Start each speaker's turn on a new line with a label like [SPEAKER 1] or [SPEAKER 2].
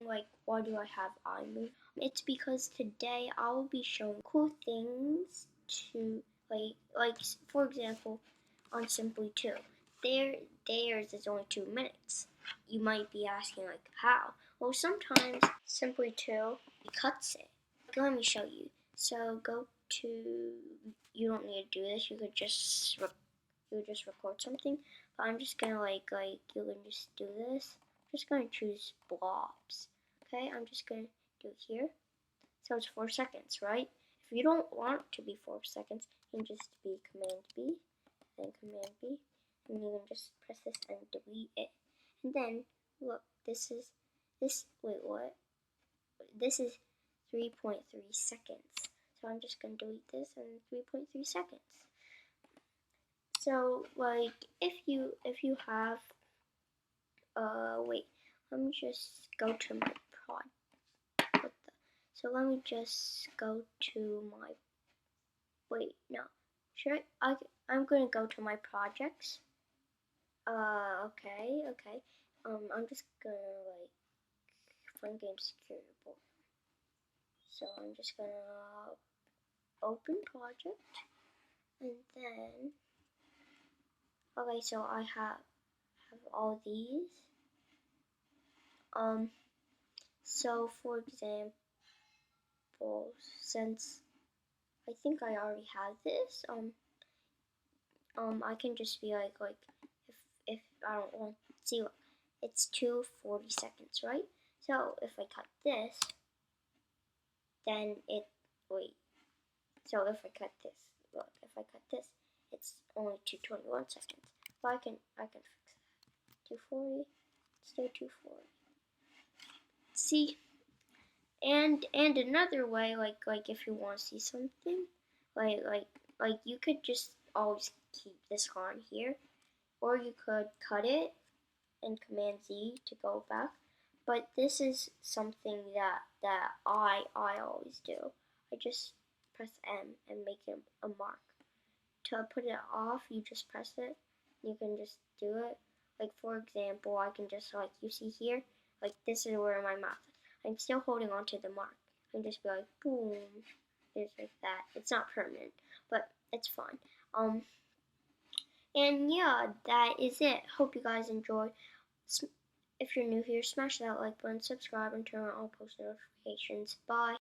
[SPEAKER 1] Like, why do I have iMovie? It's because today I will be showing cool things to like for example, on Simply 2. Theirs is only 2 minutes. You might be asking like how? Well, sometimes Simply 2 cuts it. Let me show you. So go to. You don't need to do this. You could just record something. But I'm just gonna like you can just do this. I'm just gonna choose blobs. Okay, I'm just gonna do it here. So it's 4 seconds, right? If you don't want it to be 4 seconds, you can just be Command B, then Command B, and you can just press this and delete it. And then look, this. Wait, what? This is 3.3 seconds. So I'm just gonna delete this in 3.3 seconds. So like if you have wait, let me just go to my prod. So let me just go to my wait no. Should I'm gonna go to my projects. Okay. I'm just gonna like Fun Game Security Board. So I'm just gonna open project and then okay, so I have all these. So for example, since I think I already have this, I can just be like if I don't want see look, it's 2:40 seconds, right? So if I cut this, then it wait. So if I cut this, look, if I cut this, it's only 2:21 seconds. But I can fix that. 2:40, stay 2:40. See, and another way, like if you want to see something, like you could just always keep this on here, or you could cut it and Command Z to go back. But this is something that I always do. I just press M and make it a mark. To put it off, you just press it. You can just do it. Like for example, I can just like you see here, like this is where my mouth is. I'm still holding on to the mark. I can just be like boom, just like that. It's not permanent, but it's fun. And yeah, that is it. Hope you guys enjoyed. If you're new here, smash that like button, subscribe, and turn on all post notifications. Bye.